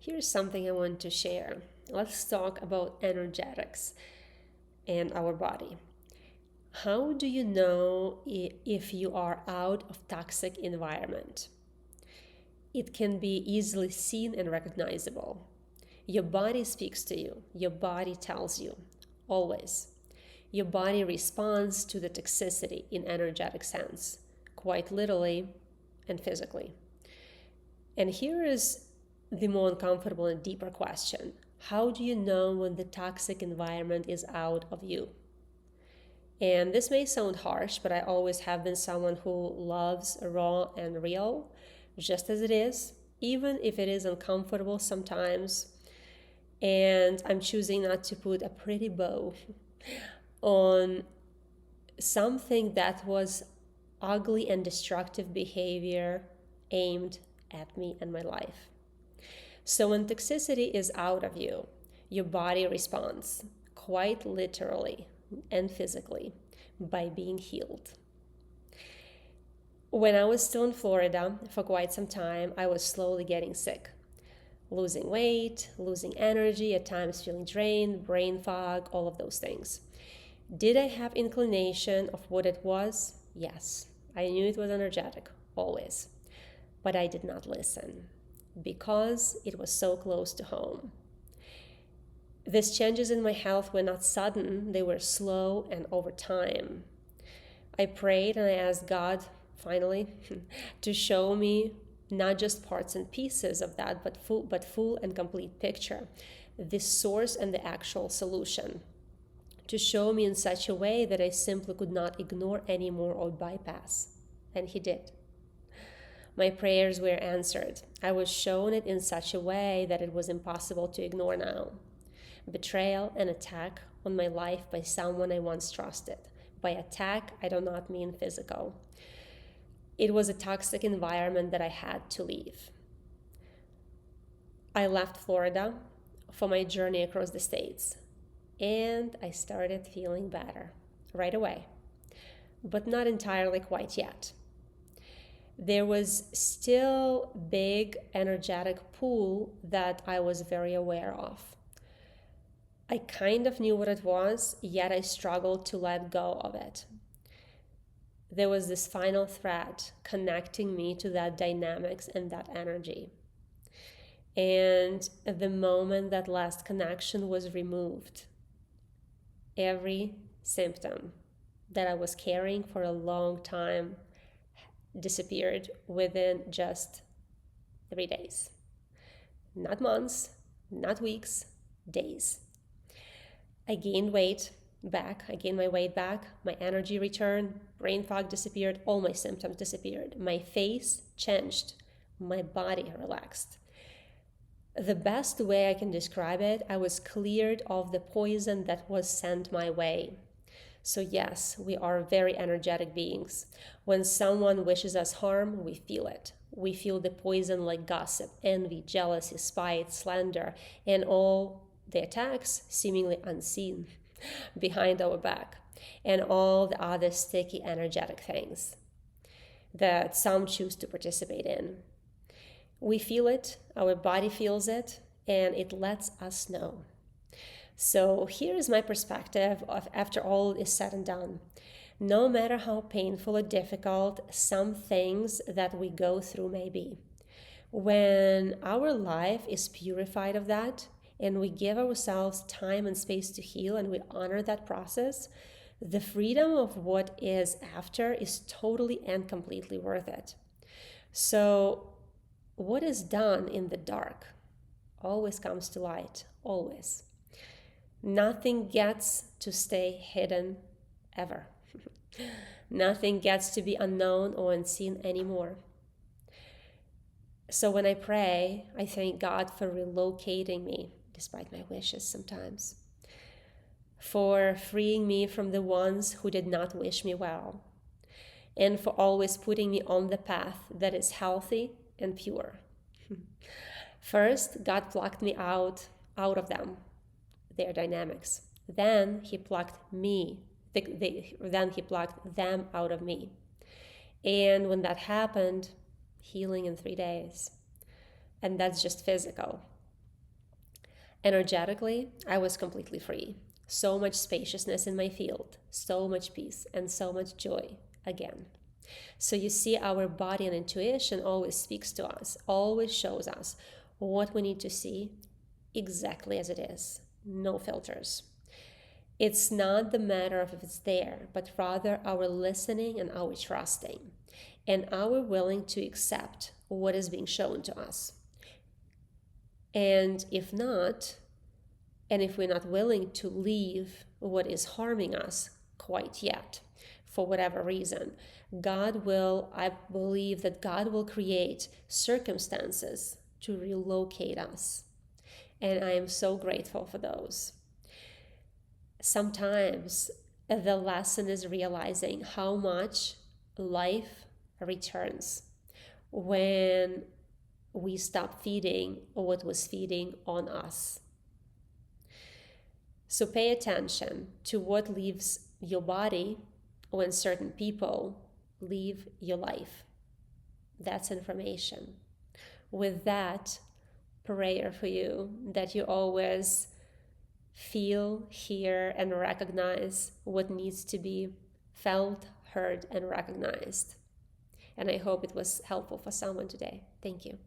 Here's something I want to share. Let's talk about energetics and our body. How do you know if you are out of toxic environment? It can be easily seen and recognizable. Your body speaks to you. Your body tells you, always. Your body responds to the toxicity in energetic sense, quite literally and physically. And here is the more uncomfortable and deeper question. How do you know when the toxic environment is out of you? And this may sound harsh, but I always have been someone who loves raw and real, just as it is, even if it is uncomfortable sometimes. And I'm choosing not to put a pretty bow on something that was ugly and destructive behavior aimed at me and my life. So when toxicity is out of you, your body responds quite literally and physically by being healed. When I was still in Florida for quite some time, I was slowly getting sick, losing weight, losing energy, at times feeling drained, brain fog, all of those things. Did I have inclination of what it was? Yes. I knew it was energetic, always. But I did not listen because it was so close to home. These changes in my health were not sudden, they were slow and over time. I prayed and I asked God, finally, to show me not just parts and pieces of that, but full and complete picture, the source and the actual solution, to show me in such a way that I simply could not ignore anymore or bypass. And He did. My prayers were answered. I was shown it in such a way that it was impossible to ignore now. Betrayal and attack on my life by someone I once trusted. By attack, I do not mean physical. It was a toxic environment that I had to leave. I left Florida for my journey across the states, and I started feeling better right away, but not entirely quite yet. There was still big energetic pull that I was very aware of. I kind of knew what it was, yet I struggled to let go of it. There was this final thread connecting me to that dynamics and that energy. And at the moment that last connection was removed, every symptom that I was carrying for a long time disappeared within just 3 days. Not months, not weeks, days. I gained my weight back, my energy returned, brain fog disappeared, all my symptoms disappeared. My face changed, my body relaxed. The best way I can describe it, I was cleared of the poison that was sent my way. So yes, we are very energetic beings. When someone wishes us harm, we feel it. We feel the poison like gossip, envy, jealousy, spite, slander, and all the attacks seemingly unseen behind our back, and all the other sticky energetic things that some choose to participate in. We feel it, our body feels it, and it lets us know. So here is my perspective of after all is said and done. No matter how painful or difficult some things that we go through may be, when our life is purified of that and we give ourselves time and space to heal and we honor that process, the freedom of what is after is totally and completely worth it. So what is done in the dark always comes to light, always. Nothing gets to stay hidden ever. Nothing gets to be unknown or unseen anymore. So when I pray, I thank God for relocating me, despite my wishes sometimes, for freeing me from the ones who did not wish me well, and for always putting me on the path that is healthy and pure. First, God plucked me out of them, their dynamics. Then He plucked then He plucked them out of me. And when that happened, healing in 3 days. And that's just physical. Energetically, I was completely free. So much spaciousness in my field, so much peace, and so much joy again. So you see, our body and intuition always speaks to us, always shows us what we need to see exactly as it is, no filters. It's not the matter of if it's there, but rather our listening and our trusting and our willing to accept what is being shown to us. And if not, and if we're not willing to leave what is harming us quite yet, for whatever reason, I believe that God will create circumstances to relocate us. And I am so grateful for those. Sometimes the lesson is realizing how much life returns when we stop feeding what was feeding on us. So pay attention to what leaves your body when certain people leave your life. That's information. With that, prayer for you that you always feel, hear, and recognize what needs to be felt, heard, and recognized. And I hope it was helpful for someone today. Thank you.